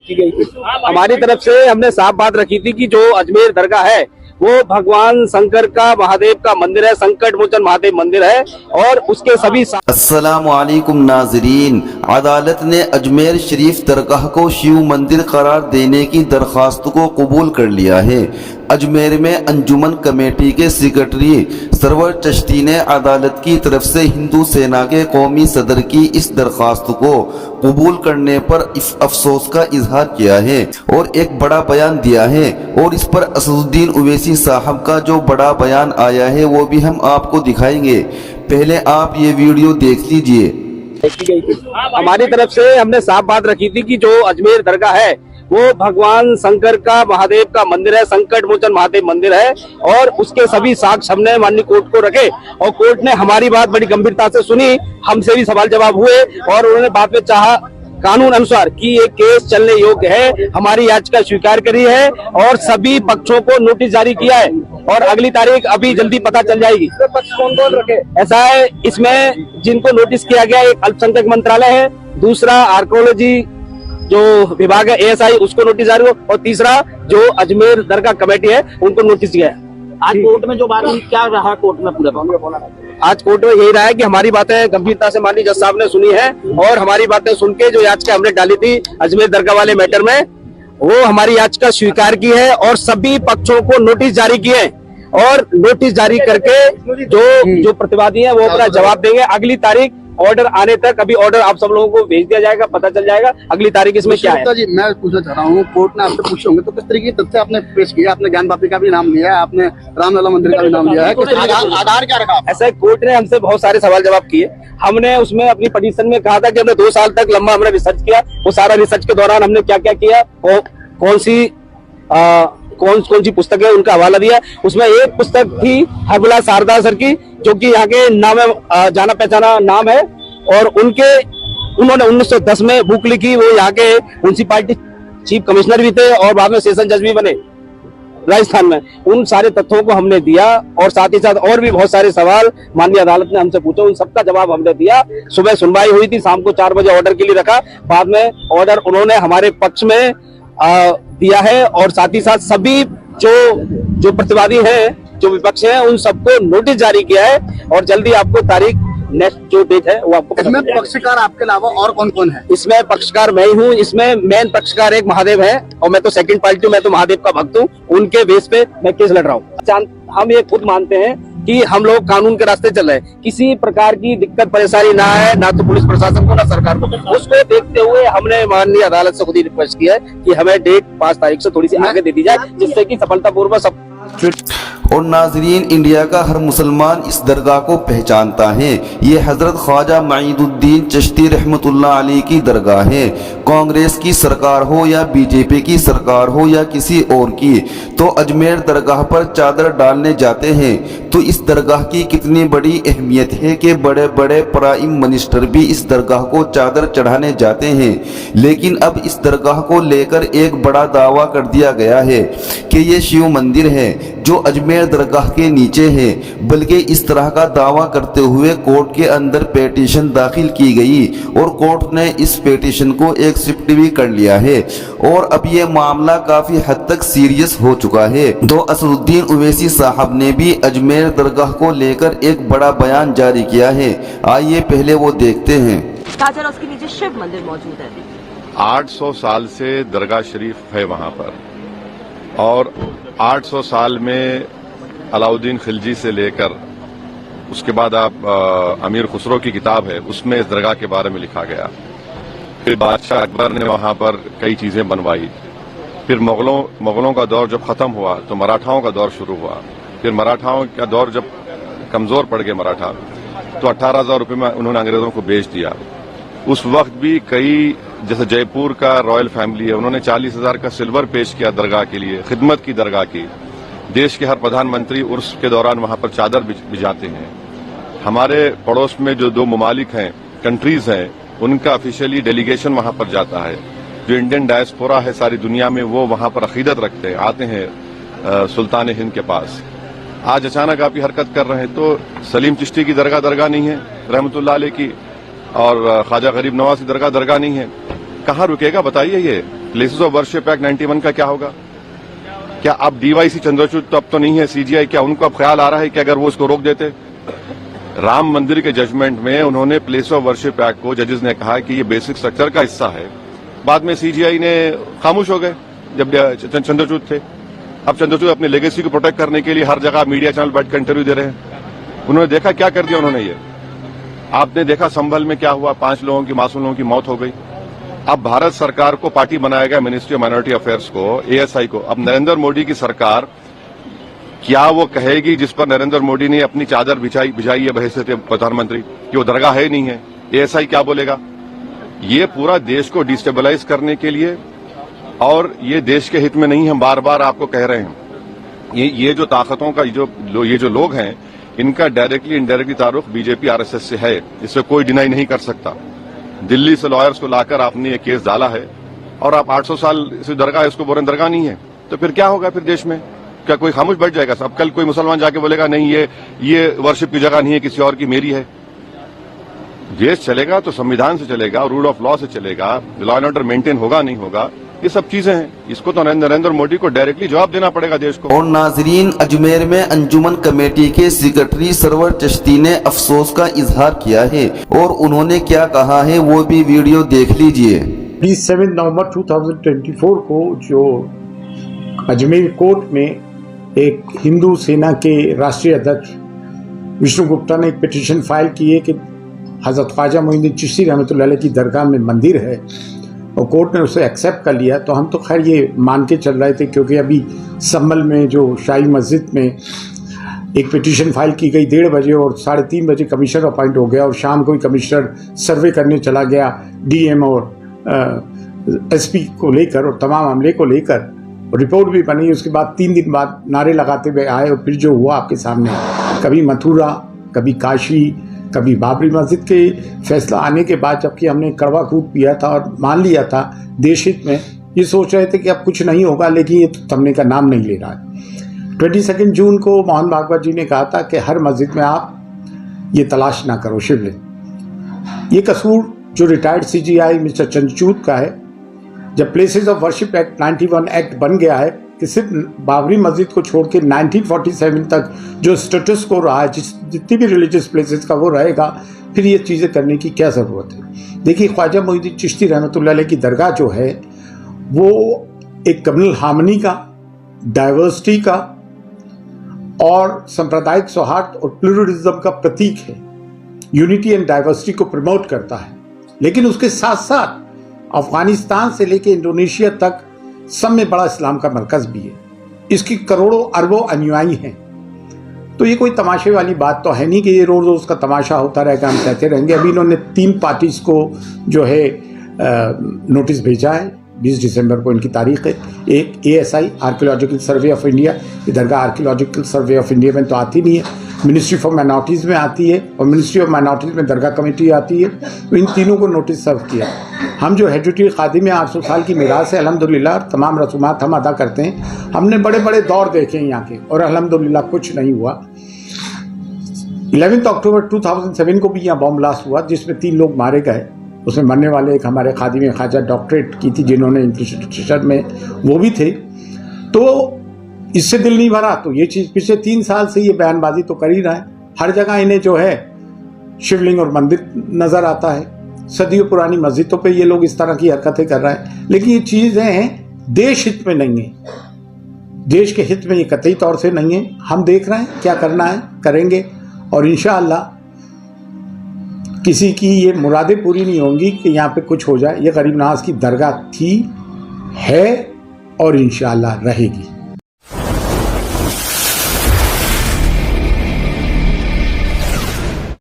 की गई थी। हमारी तरफ से हमने साफ बात रखी थी कि जो अजमेर दरगाह है वो भगवान शंकर का महादेव का मंदिर है, संकट मोचन महादेव मंदिर है और उसके सभी अस्सलामु अलैकुम नाज़रीन, अदालत ने अजमेर शरीफ दरगाह को शिव मंदिर करार देने की दरख्वास्त को कबूल कर लिया है। अजमेर में अंजुमन कमेटी के सेक्रेटरी सरवर चिश्ती ने अदालत की तरफ से हिंदू सेना के कौमी सदर की इस दरख्वास्त को कबूल करने पर अफसोस का इजहार किया है और एक बड़ा बयान दिया है। और इस पर असदुद्दीन ओवैसी साहब का जो बड़ा बयान आया है वो भी हम आपको दिखाएंगे। पहले आप ये वीडियो देख लीजिए। की गई थी। हमारी तरफ से हमने साफ बात रखी थी कि जो अजमेर दरगाह है वो भगवान शंकर का महादेव का मंदिर है, संकट मोचन महादेव मंदिर है और उसके सभी साक्ष्य हमने माननीय कोर्ट को रखे और कोर्ट ने हमारी बात बड़ी गंभीरता से सुनी। हमसे भी सवाल जवाब हुए और उन्होंने बाद में चाहा कानून अनुसार कि ये केस चलने योग्य है, हमारी याचिका स्वीकार करी है और सभी पक्षों को नोटिस जारी किया है और अगली तारीख अभी जल्दी पता चल जाएगी। पक्ष कौन कौन रखे? ऐसा है, इसमें जिनको नोटिस किया गया एक अल्पसंख्यक मंत्रालय है, दूसरा आर्कोलॉजी जो विभाग है ASI उसको नोटिस जारी हो और तीसरा जो अजमेर दरगाह कमेटी है उनको नोटिस दिया है। आज कोर्ट में जो बात हुई क्या रहा कोर्ट में पूरा? आज कोर्ट में यही रहा है कि हमारी बातें गंभीरता से माननीय जज साहब ने सुनी है और हमारी बातें सुन के जो याचिका हमने डाली थी अजमेर दरगाह वाले मैटर में वो हमारी याचिका स्वीकार की है और सभी पक्षों को नोटिस जारी किए और नोटिस जारी करके जो प्रतिवादी है वो अपना जवाब देंगे। अगली तारीख ऑर्डर आने तक, अभी ऑर्डर आप सब लोगों को भेज दिया जाएगा, पता चल जाएगा अगली तारीख इसमें क्या है। जी मैं पूछना चाह रहा हूँ, कोर्ट ने आपसे पूछे होंगे तो किस तरीके के तथ्य आपने पेश किया? आपने ज्ञान बापी का भी नाम लिया है, आपने रामलला मंदिर का भी नाम लिया है, आधार क्या रखा? ऐसा कोर्ट ने हमसे बहुत सारे सवाल जवाब किए। हमने उसमें अपनी पिटीशन में कहा था कि हमने 2 साल तक लंबा हमने रिसर्च किया। वो सारा रिसर्च के दौरान हमने क्या क्या किया, कौन सी पुस्तक है उनका हवाला दिया। उसमें एक पुस्तक थी हरबुला शारदा सर की जो कि यहाँ के नाम है, जाना पहचाना नाम है और उन्होंने 1910 में बुक लिखी। वो यहाँ के म्युनिसिपैलिटी चीफ कमिश्नर भी थे और बाद में सेशन जज भी बने राजस्थान में। उन सारे तथ्यों को हमने दिया और साथ ही साथ और भी बहुत सारे सवाल माननीय अदालत ने हमसे पूछे, उन सबका जवाब हमने दिया। सुबह सुनवाई हुई थी, शाम को 4 बजे ऑर्डर के लिए रखा, बाद में ऑर्डर उन्होंने हमारे पक्ष में दिया है और साथ ही साथ सभी जो प्रतिवादी हैं, जो विपक्ष हैं, उन सबको नोटिस जारी किया है और जल्दी आपको तारीख नेक्स्ट जो डेट है वो आपको। इसमें पक्षकार आपके अलावा और कौन कौन है? इसमें पक्षकार मैं ही हूँ। इसमें मेन पक्षकार एक महादेव है और मैं तो सेकंड पार्टी हूँ, मैं तो महादेव का भक्त हूँ। उनके बेस पे मैं केस लड़ रहा हूँ। हम ये खुद मानते हैं कि हम लोग कानून के रास्ते चल रहे हैं, किसी प्रकार की दिक्कत परेशानी ना है, ना तो पुलिस प्रशासन को ना सरकार को। उसको देखते हुए हमने माननीय अदालत से खुद ही रिक्वेस्ट किया है कि हमें डेट 5 तारीख से थोड़ी सी आगे दे दी जाए जिससे कि सफलतापूर्वक सब। और नाजरीन, इंडिया का हर मुसलमान इस दरगाह को पहचानता है। ये हजरत ख्वाजा मुईनुद्दीन चिश्ती रहमतुल्लाह अलैह की दरगाह है। कांग्रेस की सरकार हो या बीजेपी की सरकार हो या किसी और की, तो अजमेर दरगाह पर चादर डालने जाते हैं। तो इस दरगाह की कितनी बड़ी अहमियत है कि बड़े बड़े प्राइम मिनिस्टर भी इस दरगाह को चादर चढ़ाने जाते हैं। लेकिन अब इस दरगाह को लेकर एक बड़ा दावा कर दिया गया है कि ये शिव मंदिर है जो अजमेर दरगाह के नीचे है। बल्कि इस तरह का दावा करते हुए कोर्ट के अंदर पिटीशन दाखिल की गई और कोर्ट ने इस पिटीशन को एक्सेप्ट भी कर लिया है और अब ये मामला काफी हद तक सीरियस हो चुका है। तो असदुद्दीन ओवैसी साहब ने भी अजमेर दरगाह को लेकर एक बड़ा बयान जारी किया है। आइए पहले वो देखते हैं। उसके नीचे शिव मंदिर मौजूद है। 800 साल से दरगाह शरीफ है वहां पर और 800 साल में अलाउद्दीन खिलजी से लेकर उसके बाद आप अमीर खुसरो की किताब है उसमें इस दरगाह के बारे में लिखा गया। फिर बादशाह अकबर ने वहां पर कई चीजें बनवाई। फिर मुगलों का दौर जब खत्म हुआ तो मराठाओं का दौर शुरू हुआ। फिर मराठाओं का दौर जब कमजोर पड़ गए मराठा, तो 18,000 रुपये में उन्होंने अंग्रेजों को बेच दिया। उस वक्त भी कई, जैसे जयपुर का रॉयल फैमिली है, उन्होंने 40,000 का सिल्वर पेश किया दरगाह के लिए, खिदमत की दरगाह की। देश के हर प्रधानमंत्री उर्स के दौरान वहां पर चादर बिछाते हैं। हमारे पड़ोस में जो 2 ममालिक हैं, कंट्रीज हैं, उनका ऑफिशियली डेलीगेशन वहां पर जाता है। जो इंडियन डायस्पोरा है सारी दुनिया में, वो वहां पर अकीदत रखते हैं, आते हैं सुल्तान हिंद के पास। आज अचानक आप ये हरकत कर रहे हैं तो सलीम चिश्ती की दरगाह नहीं है रहमतुल्लाह अलैह की, और ख्वाजा गरीब नवाज की दरगाह नहीं है। कहाँ रुकेगा बताइए ये? प्लेसेस ऑफ वर्शिप एक्ट 91 का क्या होगा? क्या अब डीवाईसी चंद्रचूड़ तो अब तो नहीं है, सीजीआई, क्या उनको अब ख्याल आ रहा है कि अगर वो इसको रोक देते? राम मंदिर के जजमेंट में उन्होंने प्लेस ऑफ वर्शिप एक्ट को जजेस ने कहा कि ये बेसिक स्ट्रक्चर का हिस्सा है। बाद में सीजीआई ने खामोश हो गए जब चंद्रचूड़ थे। अब चंद्रचूड़ अपनी लेगेसी को प्रोटेक्ट करने के लिए हर जगह मीडिया चैनल बैठकर इंटरव्यू दे रहे हैं। उन्होंने देखा क्या कर दिया उन्होंने। ये आपने देखा संभल में क्या हुआ, 5 लोगों की, मासूम लोगों की मौत हो गई। अब भारत सरकार को पार्टी बनाया गया, मिनिस्ट्री ऑफ माइनॉरिटी अफेयर्स को, एएसआई को। अब नरेंद्र मोदी की सरकार क्या वो कहेगी जिस पर नरेंद्र मोदी ने अपनी चादर बिछाई है बहैसियत प्रधानमंत्री, कि वो दरगाह है ही नहीं है? एएसआई क्या बोलेगा? ये पूरा देश को डिस्टेबलाइज करने के लिए, और ये देश के हित में नहीं, हम बार बार आपको कह रहे हैं। ये जो ताकतों का ये जो लोग हैं, इनका डायरेक्टली इनडायरेक्टली ताल्लुक बीजेपी आरएसएस से है, इससे कोई डिनाई नहीं कर सकता। दिल्ली से लॉयर्स को लाकर आपने ये केस डाला है, और आप 800 साल से दरगाह है, इसको बोल रहे दरगाह नहीं है। तो फिर क्या होगा? फिर देश में क्या कोई खामोश बैठ जाएगा? अब कल कोई मुसलमान जाके बोलेगा नहीं ये वर्शिप की जगह नहीं है, किसी और की, मेरी है। देश चलेगा तो संविधान से चलेगा, रूल ऑफ लॉ से चलेगा, लॉ एंड ऑर्डर मेंटेन होगा नहीं होगा, ये सब चीजें हैं। इसको तो नरेंद्र मोदी को डायरेक्टली जवाब देना पड़ेगा देश को। और नाजरीन, अजमेर में अंजुमन कमेटी के सेक्रेटरी सरवर चिश्ती ने अफसोस का इजहार किया है, और उन्होंने क्या कहा है वो भी वीडियो देख लीजिए। 27 नवंबर 2024 को जो अजमेर कोर्ट में एक हिंदू सेना के राष्ट्रीय अध्यक्ष विष्णु गुप्ता ने एक पिटीशन फाइल की है कि हजरत ख्वाजा मोइनुद्दीन चिश्ती रहमतुल्लाह अलैह की दरगाह में मंदिर है, और कोर्ट ने उसे एक्सेप्ट कर लिया। तो हम तो खैर ये मान के चल रहे थे, क्योंकि अभी संभल में जो शाही मस्जिद में एक पिटीशन फाइल की गई 1:30 बजे, और 3:30 बजे कमिश्नर अपॉइंट हो गया, और शाम को ही कमिश्नर सर्वे करने चला गया डीएम और एसपी को लेकर, और तमाम मामले को लेकर रिपोर्ट भी बनी। उसके बाद 3 दिन बाद नारे लगाते हुए आए, और फिर जो हुआ आपके सामने, कभी मथुरा, कभी काशी, कभी बाबरी मस्जिद के फैसला आने के बाद, जबकि हमने कड़वा दूध पिया था और मान लिया था देश हित में, ये सोच रहे थे कि अब कुछ नहीं होगा, लेकिन ये तो थमने का नाम नहीं ले रहा है। 22 जून को मोहन भागवत जी ने कहा था कि हर मस्जिद में आप ये तलाश ना करो शिवलिंग। ये कसूर जो रिटायर्ड सीजीआई मिस्टर चंद्रचूड़ का है। जब places of worship act 91 act बन गया है कि सिर्फ बाबरी मस्जिद को छोड़ के 1947 तक जो स्टेटस को रहा है, जितनी भी रिलीजियस प्लेसेस का वो रहेगा, फिर ये चीज़ें करने की क्या ज़रूरत है? देखिए, ख्वाजा मोइनुद्दीन चिश्ती रहमतुल्लाह अलैह की दरगाह जो है वो एक कम्युनल हार्मनी का, डाइवर्सिटी का और सांप्रदायिक सौहार्द और प्लूरलिज्म का प्रतीक है। यूनिटी एंड डाइवर्सिटी को प्रमोट करता है, लेकिन उसके साथ साथ अफगानिस्तान से लेकर इंडोनेशिया तक सब में बड़ा इस्लाम का मरकज भी है। इसकी करोड़ों अरबों अनुयायी हैं। तो ये कोई तमाशे वाली बात तो है नहीं कि ये रोज रोज का तमाशा होता रहेगा, हम कहते रहेंगे। अभी इन्होंने 3 पार्टीज को जो है नोटिस भेजा है, 20 दिसंबर को इनकी तारीख है। एक ASI archaeological survey of India, ये दरगाह आर्कियोलॉजिकल सर्वे ऑफ इंडिया में तो आती नहीं है, मिनिस्ट्री फॉर माइनॉरिटीज़ में आती है, और मिनिस्ट्री ऑफ माइनॉरिटीज़ में दरगाह कमेटी आती है। तो इन तीनों को नोटिस सर्व किया। हम जो हेरिटेज खादिम 800 साल की मीरास है, अल्हम्दुलिल्लाह तमाम रसूमात हम अदा करते हैं। हमने बड़े बड़े दौर देखे हैं यहाँ के, और अल्हम्दुलिल्लाह कुछ नहीं हुआ। 11 अक्टूबर 2007 को भी यहाँ बॉम्ब ब्लास्ट हुआ, जिसमें 3 लोग मारे गए। उसमें मरने वाले एक हमारे खादिम ख्वाजा डॉक्टरेट की थी, जिन्होंने इंफ्रास्ट्रक्चर में वो भी थे। तो इससे दिल नहीं भरा। तो ये चीज़ पिछले 3 साल से ये बयानबाजी तो कर ही रहा है। हर जगह इन्हें जो है शिवलिंग और मंदिर नज़र आता है। सदियों पुरानी मस्जिदों पे ये लोग इस तरह की हरकतें कर रहे हैं, लेकिन ये चीज़ें हैं देश हित में नहीं है, देश के हित में ये कतई तौर से नहीं है। हम देख रहे हैं क्या करना है, करेंगे, और इंशाअल्लाह किसी की ये मुरादें पूरी नहीं होंगी कि यहाँ पे कुछ हो जाए। ये गरीब नवाज की दरगाह थी, है और इंशाअल्लाह रहेगी।